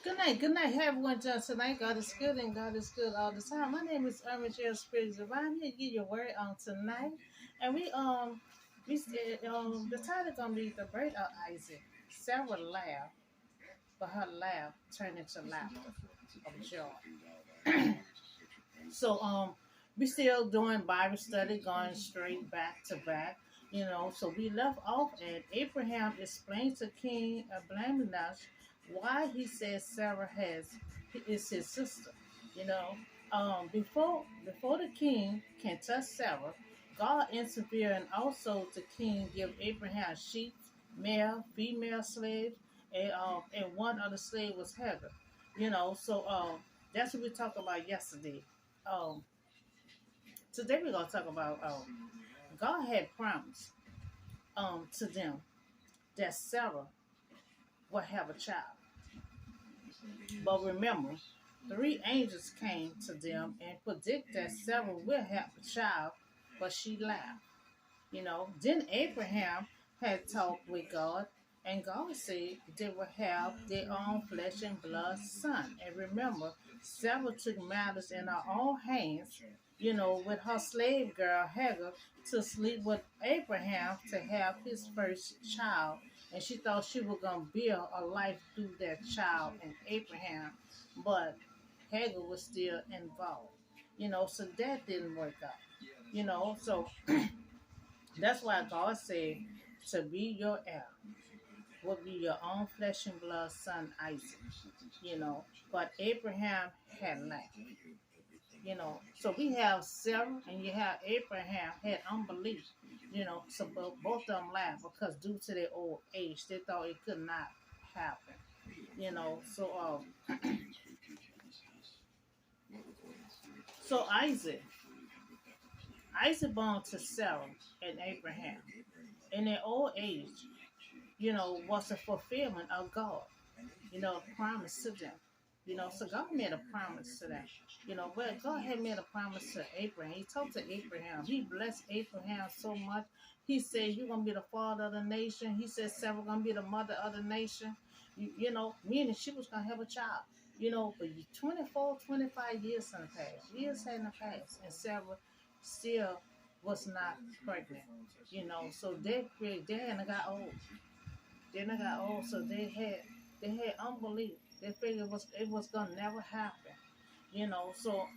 Good night. Hey everyone, just tonight. God is good and God is good all the time. My name is Irma J. Spirit Divine. Here to give you a word on tonight, and the title gonna be the birth of Isaac. Sarah laughed, but her laugh turned into laughter of joy. So we still doing Bible study, going straight back to back. So we left off and Abraham explained to King Abimelech why he says Sarah is his sister. You know, before the king can touch Sarah, God interfered and also the king give Abraham sheep, male, female slaves, and one other slave was Hagar. That's what we talked about yesterday. Um, Today we're gonna talk about God had promised to them that Sarah would have a child. But remember, three angels came to them and predict that Sarah will have a child, but she laughed. Then Abraham had talked with God, and God said they would have their own flesh and blood son. And remember, Sarah took matters in her own hands, with her slave girl Hagar to sleep with Abraham to have his first child. And she thought she was going to build a life through that child and Abraham, but Hagar was still involved. So that didn't work out. So that's why God said to be your heir would be your own flesh and blood son Isaac. But Abraham had lacked. So we have Sarah and you have Abraham had unbelief. So both of them laughed because due to their old age, they thought it could not happen. So Isaac born to Sarah and Abraham in their old age, was a fulfillment of God, promise to them. So God made a promise to them. But God had made a promise to Abraham. He told to Abraham, he blessed Abraham so much. He said, you're going to be the father of the nation. He said, Sarah going to be the mother of the nation. Meaning she was going to have a child. But 24, 25 years in the past. Years had in the past. And Sarah still was not pregnant. So they hadn't got old. Then I got old, so they had unbelief. They figured it was gonna never happen. So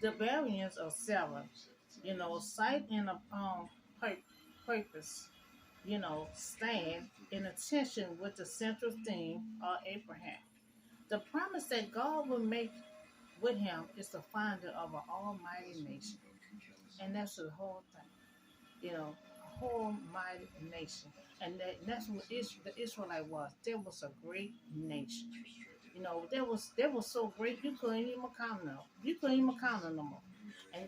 the variance of Sarah, sight and purpose, stand in attention with the central theme of Abraham. The promise that God will make with him is the founder of an almighty nation. And that's the whole thing. A whole mighty nation. And that's what the Israelite was. There was a great nation. They was so great you couldn't even count them. You couldn't even count them no more.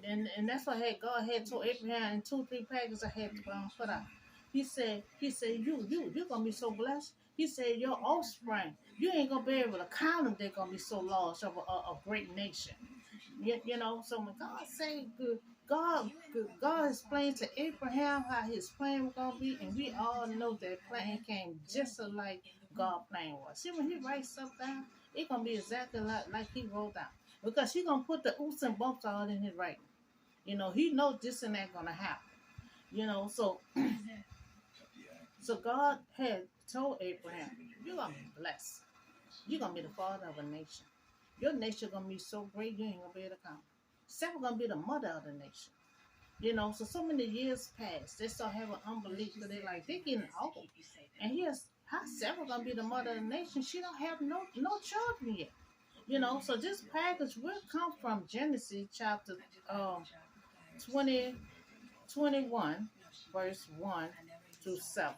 And that's why God had told Abraham in 2-3 packages I had to put out. He said, you're gonna be so blessed. He said, your offspring, you ain't gonna be able to count them. They're gonna be so large of a great nation. So when God said good, God explained to Abraham how his plan was gonna be, and we all know that plan came just like God plan was. See, when he writes stuff down, it gonna be exactly like he wrote down. Because he gonna put the oops and bumps all in his writing. He knows this and that gonna happen. So so God had told Abraham, you're gonna be blessed. You're gonna be the father of a nation. Your nation gonna be so great you ain't gonna be able to count. Sarah gonna be the mother of the nation. So many years passed. They start having unbelief because they getting old. And here's how Sarah gonna be the mother of the nation. She don't have no children yet. So this package will come from Genesis chapter 20, 21, verse 1 through 7.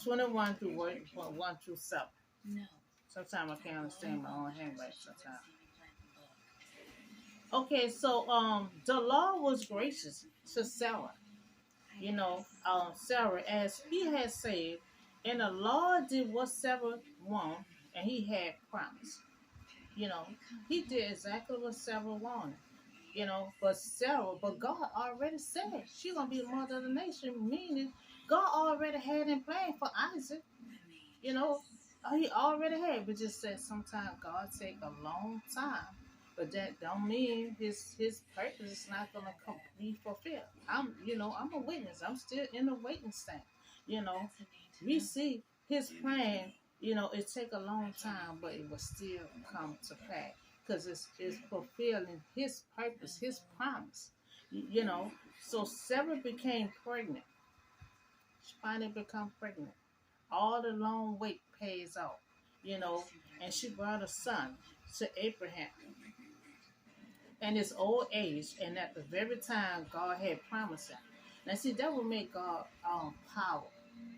21 through 1 through 7. Sometimes I can't understand my own handwriting sometimes. Okay, so the Lord was gracious to Sarah. Sarah, as he had said, and the Lord did what Sarah wanted, and he had promised. He did exactly what Sarah wanted. But God already said she's gonna be the mother of the nation, meaning God already had in plan for Isaac. You know, he already had, but just said sometimes God take a long time. But that don't mean his purpose is not gonna be fulfilled. I'm a witness. I'm still in the waiting stand. You know, we see his plan. It take a long time, but it will still come to pass because it's fulfilling his purpose, his promise. You know, so Sarah became pregnant. She finally become pregnant. All the long wait pays off, you know, and she brought a son to Abraham in his old age, and at the very time God had promised him. Now, see, that would make God power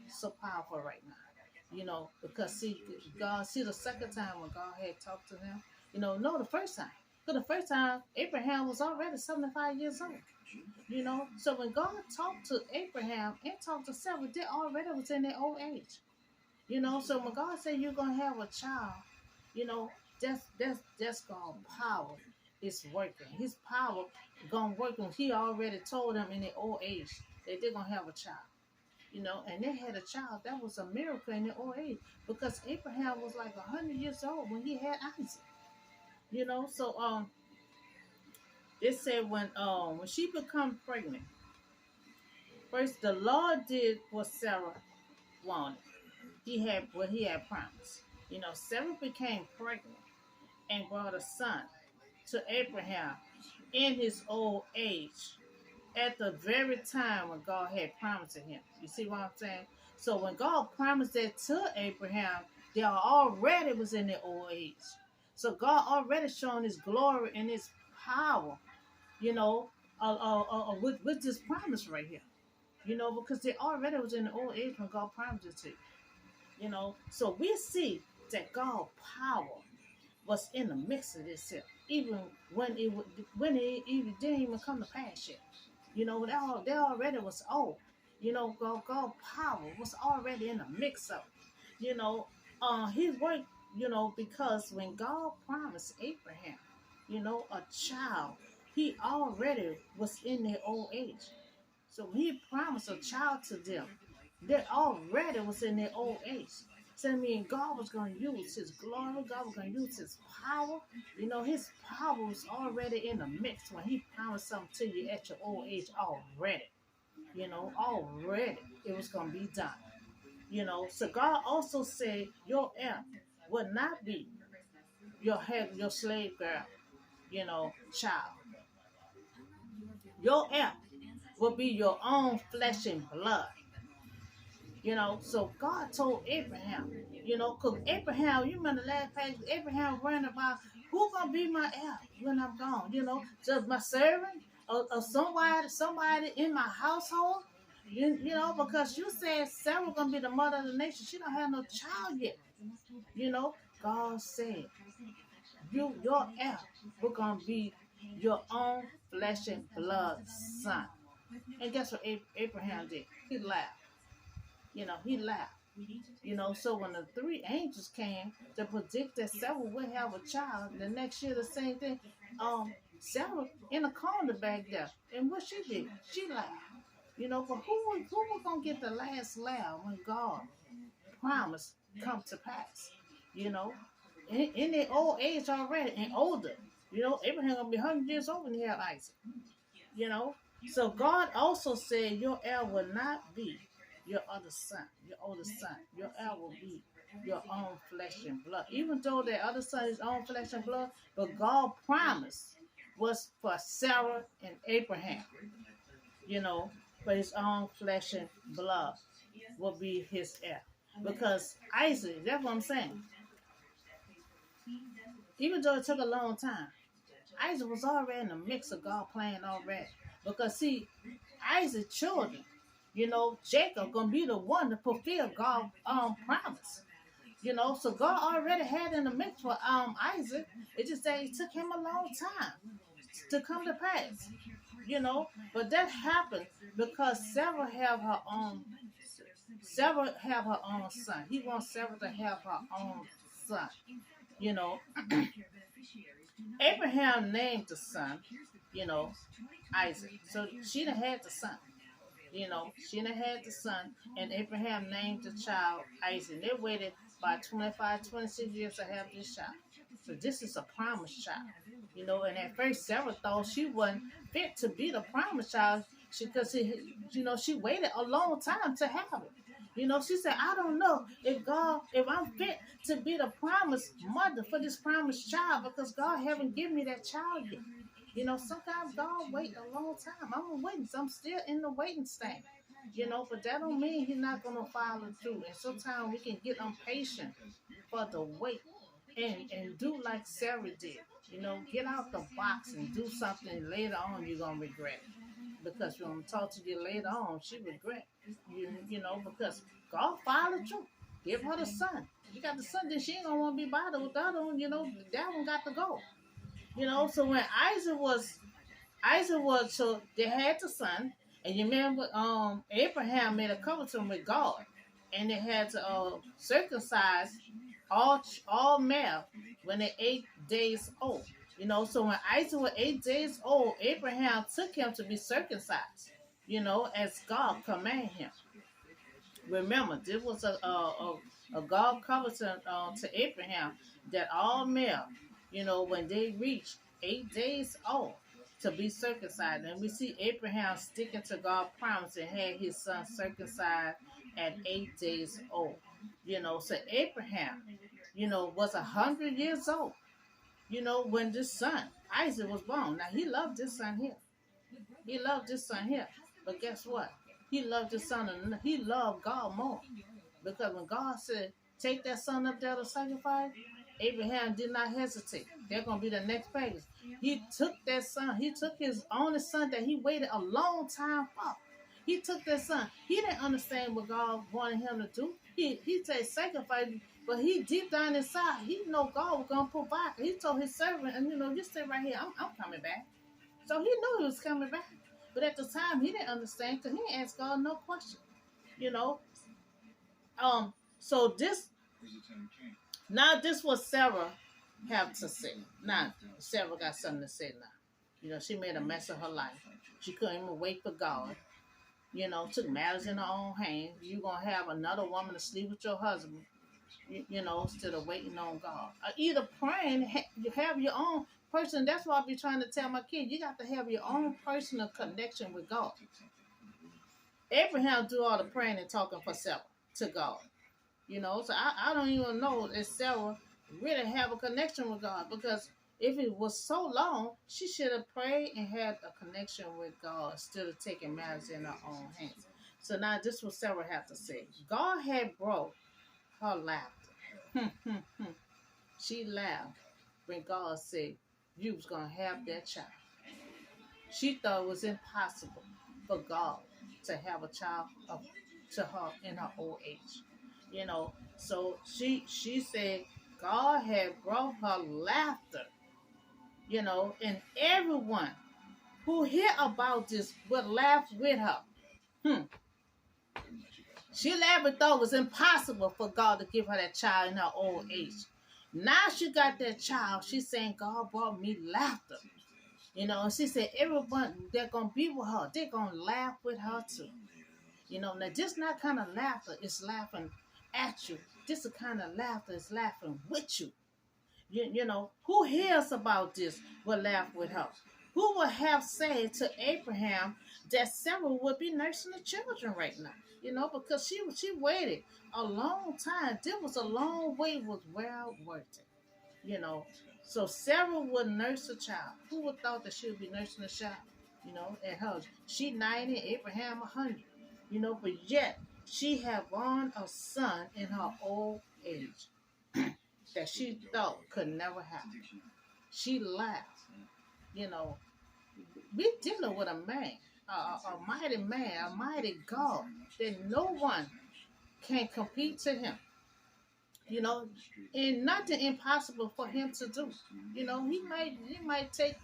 so powerful right now, because see, God, see, the second time when God had talked to him, no, the first time, because the first time Abraham was already 75 years old. So when God talked to Abraham and talked to Sarah, they already was in their old age. So when God said you're gonna have a child, you know, that's God's power is working. His power gonna work when he already told them in their old age that they're gonna have a child. And they had a child. That was a miracle in their old age because Abraham was like 100 years old when he had Isaac. So it said when she become pregnant, first the Lord did what Sarah wanted. He had what he had promised. Sarah became pregnant and brought a son to Abraham in his old age at the very time when God had promised to him. You see what I'm saying? So when God promised that to Abraham, they already was in their old age. So God already shown his glory and his power, with this promise right here. Because they already was in the old age when God promised it to. So we see that God's power was in the mix of this here, even when it even didn't even come to pass yet. They already was old. God power was already in the mix of it. He worked, because when God promised Abraham, a child, he already was in their old age. So when he promised a child to them, they already was in their old age. So I mean, God was going to use his glory. God was going to use his power. His power was already in the mix when he promised something to you at your old age already. Already it was going to be done. So God also said your heir will not be your slave girl, child. Your heir will be your own flesh and blood. So God told Abraham, because Abraham, you remember the last page, Abraham running about who gonna be my heir when I'm gone, just my servant or somebody in my household, because you said Sarah gonna be the mother of the nation. She don't have no child yet. God said, your heir, we're gonna be your own flesh and blood son. And guess what Abraham did? He laughed. He laughed. So when the three angels came to predict that Sarah would have a child, the next year the same thing, Sarah in a corner back there. And what she did, she laughed. But who was gonna get the last laugh when God promised come to pass? In their old age already and older. Abraham gonna be 100 years old when he have Isaac. So God also said your heir will not be your other son, your oldest son. Your heir will be your own flesh and blood. Even though the other son is own flesh and blood, but God promised was for Sarah and Abraham, for his own flesh and blood will be his heir. Because Isaac, that's what I'm saying. Even though it took a long time, Isaac was already in the mix of God plan already. Because see, Isaac's children, Jacob gonna be the one to fulfill God's promise. So God already had in the mix for Isaac. It just that it took him a long time to come to pass. But that happened because Sarah have her own son. He wants Sarah to have her own son. You know, Abraham named the son, Isaac. So she done had the son. She done had the son, and Abraham named the child Isaac. They waited by 25, 26 years to have this child. So this is a promised child. And at first Sarah thought she wasn't fit to be the promised child because she waited a long time to have it. She said, I don't know if I'm fit to be the promised mother for this promised child because God haven't given me that child yet. Sometimes God wait a long time. I'm waiting. So I'm still in the waiting stage. But that don't mean He's not gonna follow through. And sometimes we can get impatient for the wait and do like Sarah did. Get out the box and do something later on you're gonna regret it. Because when I'm talk to you later on, she regret. Because God followed through. Give her the son. You got the son, then she ain't gonna want to be bothered with the other one. That one got to go. So when Isaac was so they had the son, and you remember Abraham made a covenant with God, and they had to circumcise all male when they're 8 days old. So when Isaac was 8 days old, Abraham took him to be circumcised, as God commanded him. Remember, this was a God covenant to Abraham that all male, when they reach 8 days old, to be circumcised. And we see Abraham sticking to God's promise and had his son circumcised at 8 days old. So Abraham, was 100 years old, when this son, Isaac, was born. Now, he loved this son here. He loved this son here. But guess what? He loved his son and he loved God more. Because when God said, take that son up there to sacrifice, Abraham did not hesitate. They're going to be the next page. He took that son. He took his only son that he waited a long time for. He took that son. He didn't understand what God wanted him to do. He said sacrifice, but he deep down inside, he know God was going to provide. He told his servant, and just stay right here. I'm coming back. So he knew he was coming back. But at the time, he didn't understand because he didn't ask God no question. So this was Sarah have to say. Now, Sarah got something to say now. She made a mess of her life. She couldn't even wait for God. Took matters in her own hands. You're going to have another woman to sleep with your husband, instead of waiting on God. Or either praying, you have your own person. That's why I be trying to tell my kids, you got to have your own personal connection with God. Abraham do all the praying and talking for Sarah to God. So I don't even know if Sarah really have a connection with God, because if it was so long, she should have prayed and had a connection with God instead of taking matters in her own hands. So now this is what Sarah had to say. God had brought her laughter. She laughed when God said you was going to have that child. She thought it was impossible for God to have a child to her in her old age. So she said God had brought her laughter, and everyone who hear about this would laugh with her. She laughed and thought it was impossible for God to give her that child in her old age. Now she got that child. She's saying, God brought me laughter. And she said, everyone that's going to be with her, they're going to laugh with her too. Now this not kind of laughter is laughing at you. This is kind of laughter is laughing with you. Who hears about this will laugh with her. Who would have said to Abraham that Sarah would be nursing the children right now? Because she waited a long time. This was a long wait, was well worth it. So Sarah would nurse a child. Who would thought that she would be nursing a child? At her, she 90, Abraham 100. But yet she had born a son in her old age that she thought could never happen. She laughed. We dealing with a man, a mighty man, a mighty God that no one can compete to him. And nothing impossible for him to do. He might take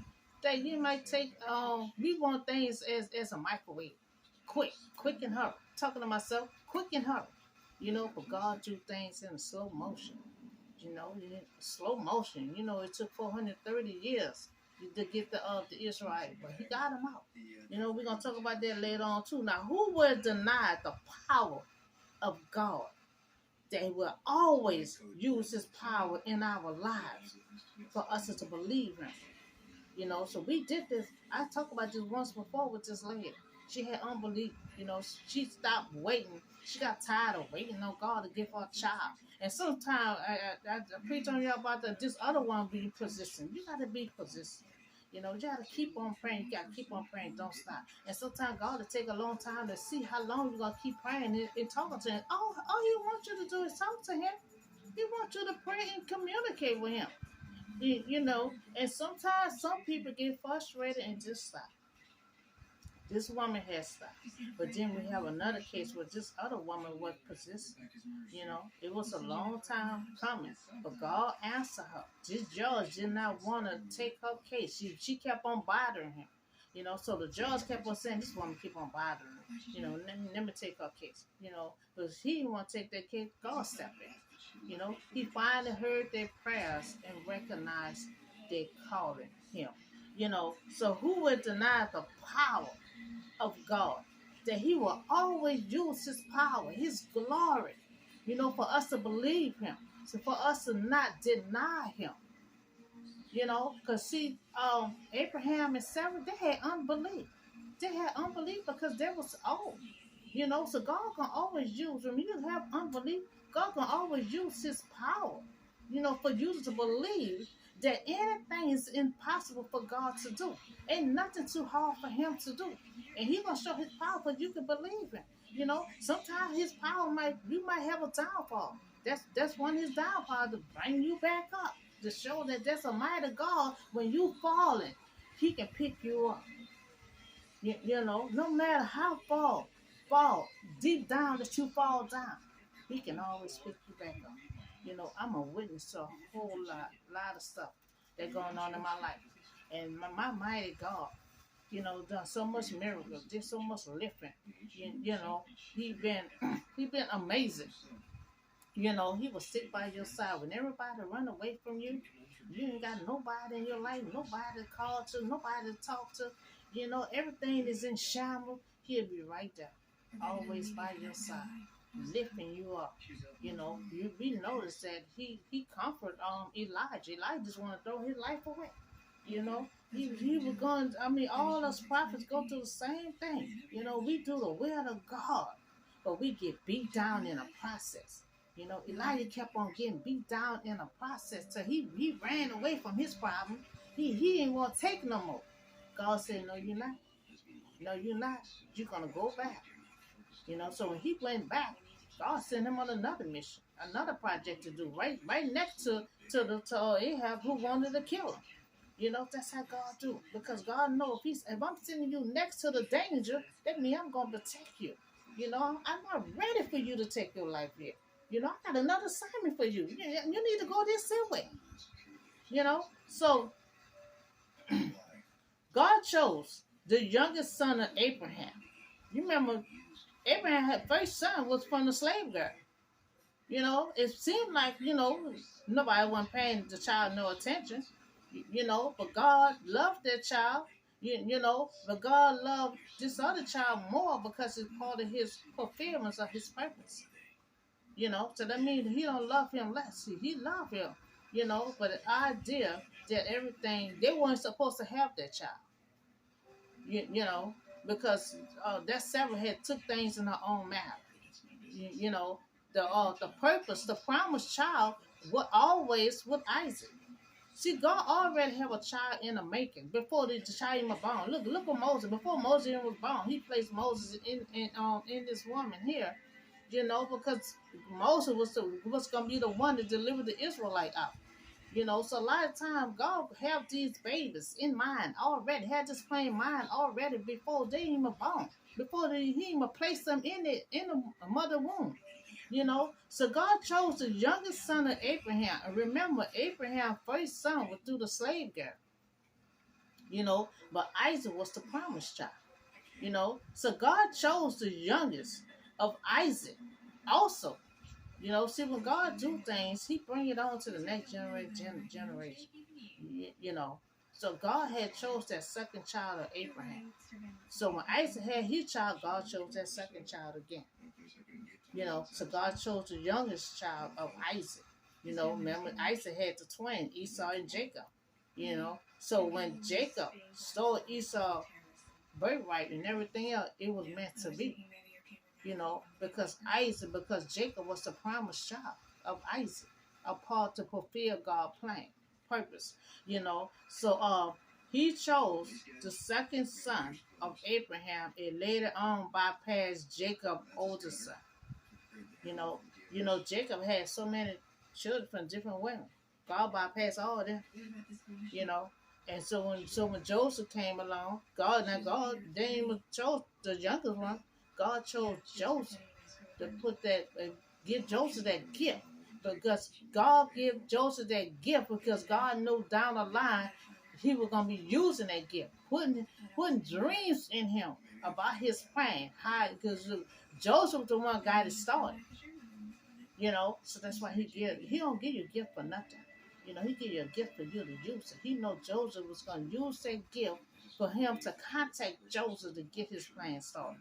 that. He might take. We want things as a microwave, quick and hurry. Talking to myself, quick and hurry. But God do things in slow motion. Slow motion. It took 430 years. to get the Israelite, but he got them out. You know, we're gonna talk about that later on too. Now, who will deny the power of God? That he will always use his power in our lives for us to believe him. You know, so we did this. I talked about this once before with this lady. She had unbelief. You know, she stopped waiting. She got tired of waiting on God to give her a child. And sometimes I preach on you about this other one being persistent. You got to be persistent. You know, you got to keep on praying. You got to keep on praying. Don't stop. And sometimes God will take a long time to see how long you're going to keep praying and talking to him. All he wants you to do is talk to him. He wants you to pray and communicate with him. You know, and sometimes some people get frustrated and just stop. This woman has stopped. But then we have another case where this other woman was persistent. You know, it was a long time coming, but God answered her. This judge did not want to take her case. She kept on bothering him. You know, so the judge kept on saying, this woman keep on bothering him. You know, let me take her case. You know, because he didn't want to take that case, God stepped in. You know, he finally heard their prayers and recognized they calling him. You know, so who would deny the power of God? That he will always use his power, his glory, you know, for us to believe him. So for us to not deny him. You know, because see, Abraham and Sarah, they had unbelief. They had unbelief because they was old. You know, so God can always use, when you have unbelief, God can always use his power, you know, for you to believe that anything is impossible for God to do. Ain't nothing too hard for him to do. And he gonna show his power, but you can believe him. You know, sometimes his power you might have a downfall. That's one of his downfalls, to bring you back up, to show that there's a mighty God. When you falling, he can pick you up. You know, no matter how fall deep down that you fall down, he can always pick you back up. You know, I'm a witness to a whole lot of stuff that's going on in my life. And my mighty God, you know, done so much miracles, did so much lifting. You know, he been amazing. You know, he will sit by your side when everybody run away from you. You ain't got nobody in your life, nobody to call to, nobody to talk to. You know, everything is in shambles. He'll be right there, always by your side, lifting you up. You know, we noticed that he comforted Elijah. Elijah just want to throw his life away. You know, he was going. I mean, all us prophets go through the same thing. You know, we do the will of God, but we get beat down in a process. You know, Elijah kept on getting beat down in a process till he ran away from his problem. He didn't want to take no more. God said, no, you're not. No, you're not. You're gonna go back. You know, so when he went back, God sent him on another mission, another project to do, right next to Ahab, who wanted to kill him. You know, that's how God do. Because God knows if I'm sending you next to the danger, that means I'm gonna protect you. You know, I'm not ready for you to take your life yet. You know, I got another assignment for you. You need to go this way. You know, so God chose the youngest son of Abraham. You remember, Abraham had first son was from the slave girl. You know, it seemed like, you know, nobody wasn't paying the child no attention. You know, but God loved that child. You know, but God loved this other child more because it's part of his fulfillment of his purpose. You know, so that means he don't love him less. He loved him. You know, but the idea that everything they weren't supposed to have that child. You know, because that Sarah had took things in her own mouth. You know, the purpose, the promised child, was always with Isaac. See, God already have a child in the making before the child even was born. Look at Moses. Before Moses even was born, he placed Moses in this woman here. You know, because Moses was gonna be the one to deliver the Israelite out. You know, so a lot of times God have these babies in mind already, had this plan in mind already before they even born, before he even placed them in the mother womb. You know, so God chose the youngest son of Abraham. And remember, Abraham's first son was through the slave girl. You know, but Isaac was the promised child. You know, so God chose the youngest of Isaac also. You know, see, when God do things, he bring it on to the next generation. You know, So God had chose that second child of Abraham. So when Isaac had his child, God chose that second child again. So God chose the youngest child of Isaac. Remember Isaac had the twin, Esau and Jacob. So when Jacob stole Esau's birthright and everything else, it was meant to be. Because Jacob was the promised child of Isaac, a part to fulfill God's plan, purpose. So he chose the second son of Abraham and later on bypassed Jacob's older son. Jacob had so many children from different women. God bypassed all of them. And so when Joseph came along, God didn't even chose the youngest one. God chose Joseph to give Joseph that gift, because God gave Joseph that gift because God knew down the line he was gonna be using that gift, putting dreams in him about his plan. Because Joseph was the one got it started. So that's why he don't give you a gift for nothing. He give you a gift for you to use it. He know Joseph was going to use that gift for him to contact Joseph to get his plan started.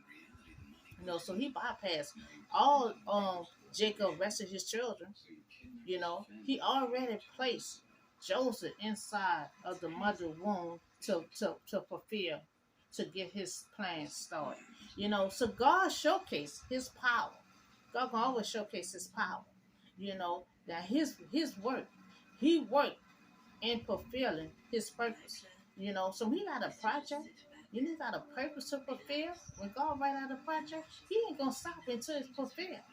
So he bypassed all Jacob, rest of his children. He already placed Joseph inside of the mother's womb to fulfill, to get his plan started. So God showcased his power. God can always showcase his power. That his work, he worked in fulfilling his purpose. So he got a project. You got a purpose to fulfill. When God write out a project, he ain't gonna stop until it's fulfilled.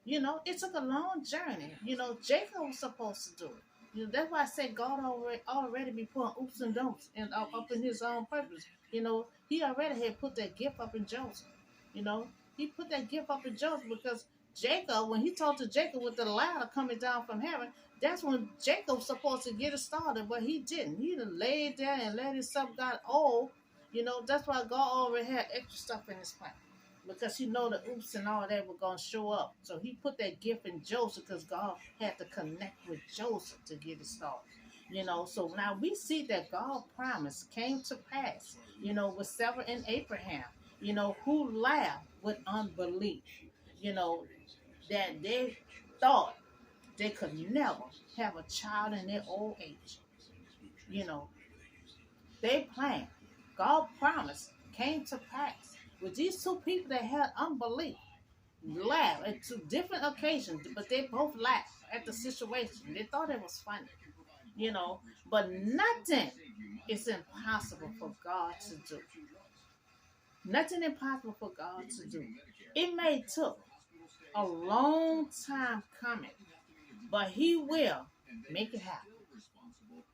It took a long journey. Jacob was supposed to do it. That's why I said God already be putting oops and don'ts and up in his own purpose. He already had put that gift up in Joseph. He put that gift up in Joseph because Jacob, when he talked to Jacob with the ladder coming down from heaven, that's when Jacob was supposed to get it started, but he didn't. He done laid there and let himself got old. That's why God already had extra stuff in his plan, because he know the oops and all that were going to show up. So he put that gift in Joseph because God had to connect with Joseph to get it started. So now we see that God's promise came to pass, with Sarah and Abraham, who laughed with unbelief, that they thought they could never have a child in their old age. They planned. God's promise came to pass with these two people that had unbelief. Laughed at two different occasions, but they both laughed at the situation. They thought it was funny, but nothing is impossible for God to do. Nothing impossible for God to do. It may took a long time coming, but he will make it happen.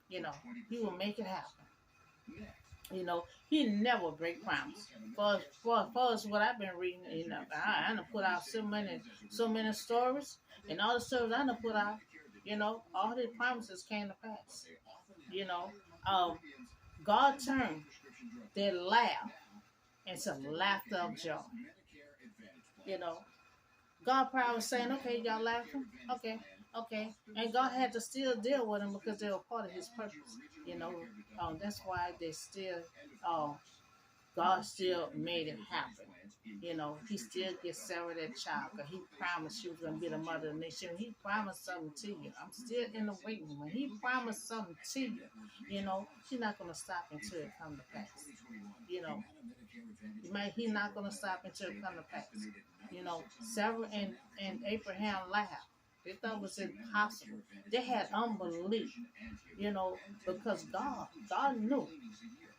He will make it happen. He never break promise. For us, what I've been reading, I done put out so many stories, and all the stories I done put out, all his promises came to pass. God turned their laugh into laughter of joy. God probably was saying, okay, y'all laughing? Okay. And God had to still deal with them because they were part of his purpose. That's why they still, God still made it happen. He still gets Sarah that child because he promised she was going to be the mother of the nation. He promised something to you. I'm still in the waiting room. When he promised something to you, he's not going to stop until it comes to pass. He's not going to stop until it comes to pass. Sarah and Abraham laughed. They thought it was impossible. They had unbelief, because God knew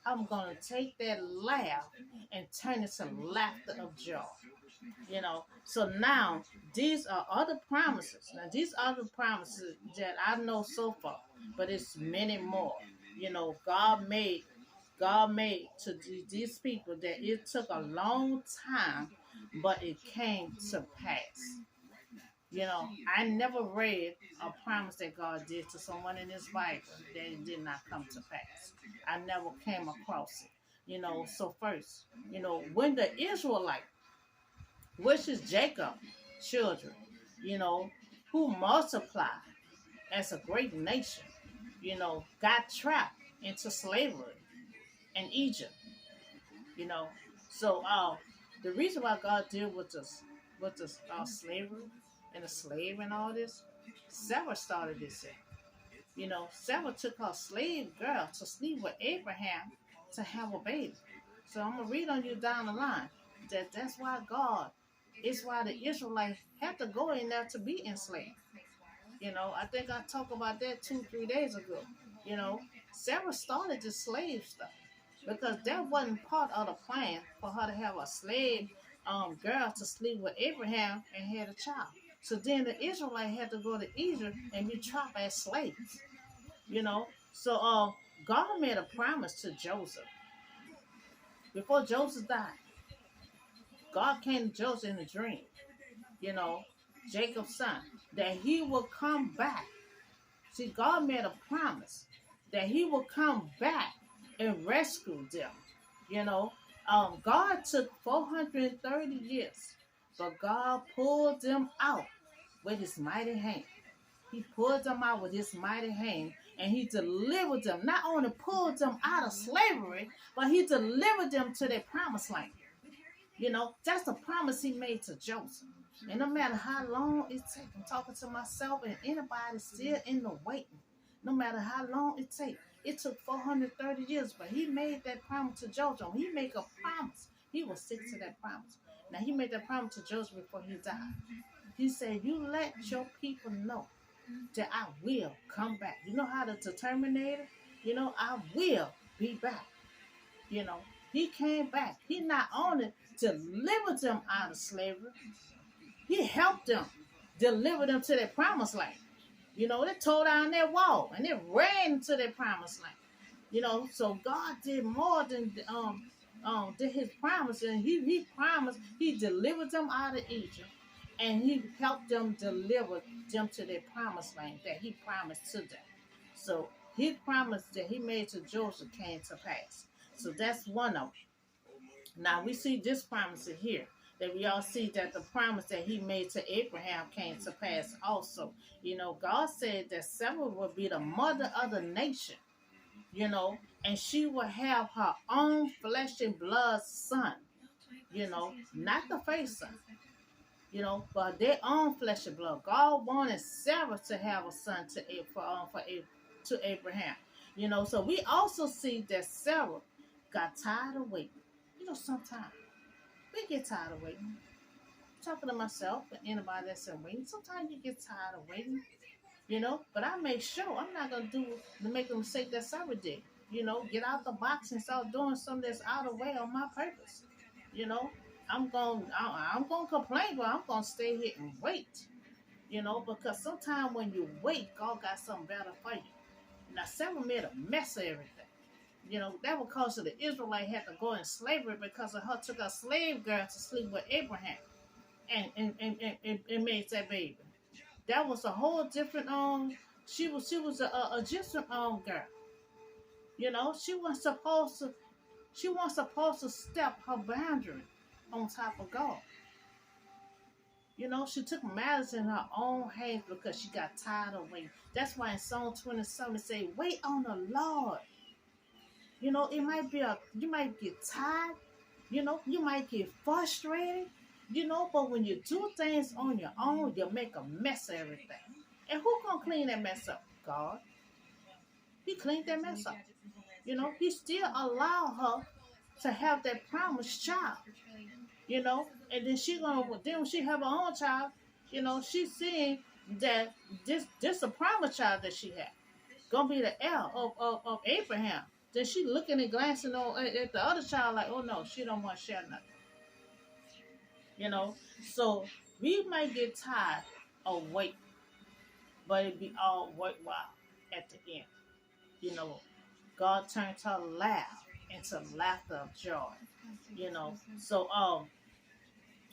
I'm going to take that laugh and turn it to laughter of joy. So now these are other promises. Now these are the promises that I know so far, but it's many more. God made to these people that it took a long time, but it came to pass. I never read a promise that God did to someone in his Bible that it did not come to pass. I never came across it. So first, when the Israelite, which is Jacob's children, who multiplied as a great nation, got trapped into slavery in Egypt. You know, so the reason why God deal with this slavery and the slave and all this, Sarah started this thing. You know, Sarah took her slave girl to sleep with Abraham to have a baby. So I'm gonna read on you down the line that's why God, it's why the Israelites had to go in there to be enslaved. You know, I think I talked about that 2, 3 days ago. You know, Sarah started the slave stuff because that wasn't part of the plan for her to have a slave girl to sleep with Abraham and had a child. So then the Israelites had to go to Egypt and be trapped as slaves. You know, so God made a promise to Joseph before Joseph died. God came to Joseph in a dream. You know, Jacob's son, that he will come back. See, God made a promise that he will come back and rescue them. You know, God took 430 years, but God pulled them out with his mighty hand. He pulled them out with his mighty hand and he delivered them. Not only pulled them out of slavery, but he delivered them to their promised land. You know, that's the promise he made to Joseph. And no matter how long it takes, I'm talking to myself and anybody still in the waiting. No matter how long it takes. It took 430 years, but he made that promise to Joseph. He made a promise. He will stick to that promise. Now, he made that promise to Joseph before he died. He said, you let your people know that I will come back. You know how to terminate it? You know, I will be back. You know, he came back. He not only delivered them out of slavery, he helped them deliver them to their promised land. You know, they tore down their wall and they ran into their promised land. You know, so God did more than did his promise, and he promised, he delivered them out of Egypt, and he helped them deliver them to their promised land that he promised to them. So his promise that he made to Joseph came to pass. So that's one of them. Now we see this promise here. That we all see that the promise that he made to Abraham came to pass also. You know, God said that Sarah would be the mother of the nation, you know, and she will have her own flesh and blood son, you know, not the face son, you know, but their own flesh and blood. God wanted Sarah to have a son to Abraham, you know. So we also see that Sarah got tired of waiting. You know, sometimes we get tired of waiting. I'm talking to myself and anybody that's in waiting. Sometimes you get tired of waiting, you know. But I make sure I'm not gonna make a mistake that Sarah did. You know, get out the box and start doing something that's out of the way on my purpose. You know, I'm gonna complain, but I'm gonna stay here and wait. You know, because sometimes when you wait, God got something better for you. Now Sarah made a mess of everything. You know, that was because of the Israelite had to go in slavery because of her took a slave girl to sleep with Abraham and made that baby. That was a whole different she was a different girl. You know, she wasn't supposed to step her boundary on top of God. You know, she took matters in her own hands because she got tired of waiting. That's why in Psalm 27 it say, wait on the Lord. You know, you might get tired, you know, you might get frustrated, you know, but when you do things on your own, you make a mess of everything. And who gonna clean that mess up? God. He cleaned that mess up. You know, he still allowed her to have that promised child. You know, and then when she have her own child, you know, she's seeing that this a promised child that she had. Gonna be the heir of Abraham. Then she looking and glancing at the other child like, oh no, she don't want to share nothing. You know, so we might get tired of waiting, but it be all worthwhile at the end. You know, God turned her laugh into laughter of joy. You know, so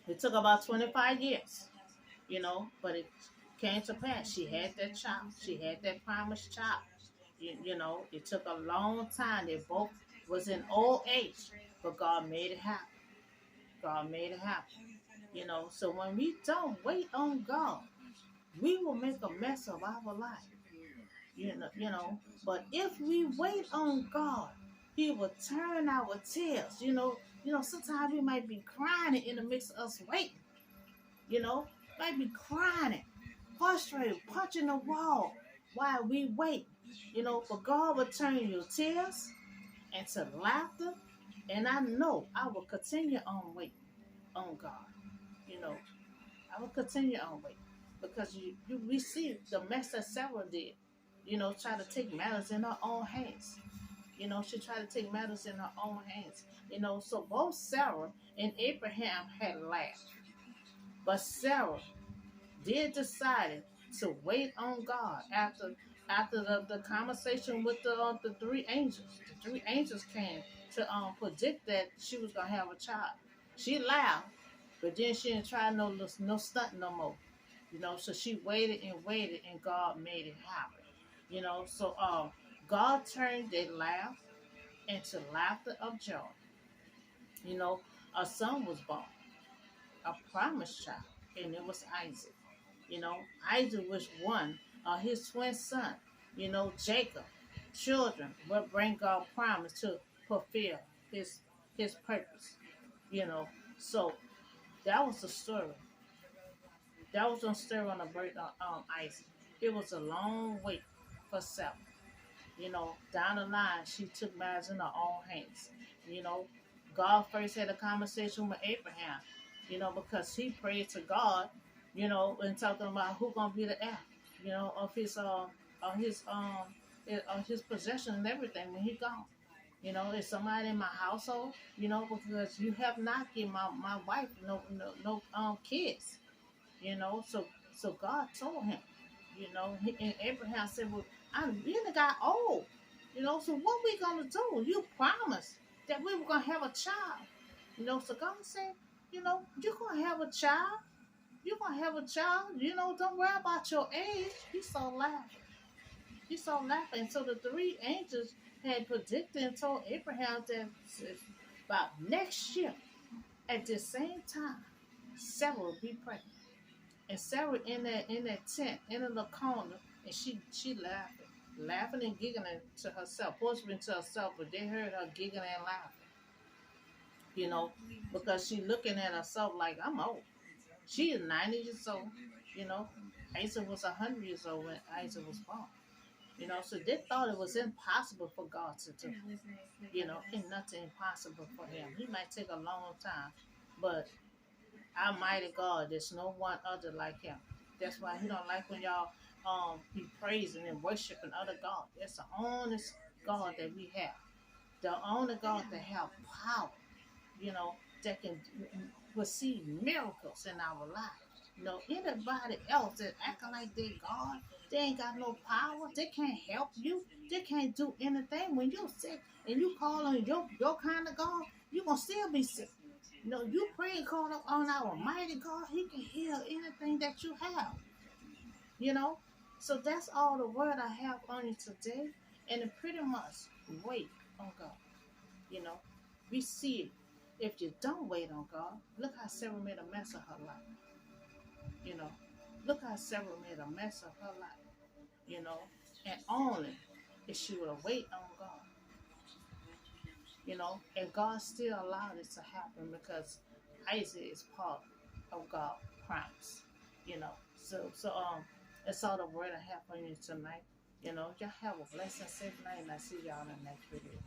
it took about 25 years. You know, but it came to pass. She had that child. She had that promised child. You know, it took a long time. They both was in old age, but God made it happen. God made it happen. You know, so when we don't wait on God, we will make a mess of our life. But if we wait on God, He will turn our tears. Sometimes we might be crying in the midst of us waiting. You know, might be crying, frustrated, punching the wall while we wait. For God will turn your tears into laughter, and I know I will continue on waiting on God. You know, I will continue on waiting because we see the mess that Sarah did. Try to take matters in her own hands. She tried to take matters in her own hands. So both Sarah and Abraham had laughed, but Sarah did decide to wait on God after the conversation with the three angels. The three angels came to predict that she was gonna have a child. She laughed, but then she didn't try no stunt no more. So she waited and waited, and God made it happen. So God turned their laugh into laughter of joy. You know, a son was born, a promised child, and it was Isaac. Isaac was one of his twin son, Jacob. Children will bring God promise to fulfill his his purpose. You know, so that was the story. That was the story on the birth of Isaac. It was a long wait for Sarah. Down the line, she took matters in her own hands. You know, God first had a conversation with Abraham, because he prayed to God, and talking about who gonna be the heir, of his possession and everything when he gone. Is somebody in my household, because you have not given my wife no kids, so God told him, and Abraham said, well, I really got old, so what we gonna do? You promised that we were gonna have a child, so God said, you're gonna have a child. You're gonna have a child, don't worry about your age. He started laughing. He started laughing. So the three angels had predicted and told Abraham that about next year at the same time, Sarah will be pregnant. And Sarah in that tent, in the corner, and she laughing and giggling to herself, whispering to herself, but they heard her giggling and laughing, you know, because she looking at herself like, I'm old. She is 90 years old, you know. Isaac was 100 years old when Isaac was born. So they thought it was impossible for God to do. And nothing impossible for him. He might take a long time, but our mighty God, there's no one other like him. That's why he don't like when y'all be praising and worshiping other gods. That's the only God that we have. The only God that have power, that can receive miracles in our lives. Anybody else that acting like they God, they ain't got no power. They can't help you. They can't do anything. When you're sick and you call on your kind of God, you gonna still be sick. You pray and call on our mighty God. He can heal anything that you have. You know. So that's all the word I have on you today, and it pretty much wait on God. You know, we see it. If you don't wait on God, look how Sarah made a mess of her life. You know, look how Sarah made a mess of her life. And only if she would have waited on God. And God still allowed it to happen because Isaac is part of God's promise. So that's all the word I have for you tonight. Y'all have a blessed and safe night, and I see y'all in the next video.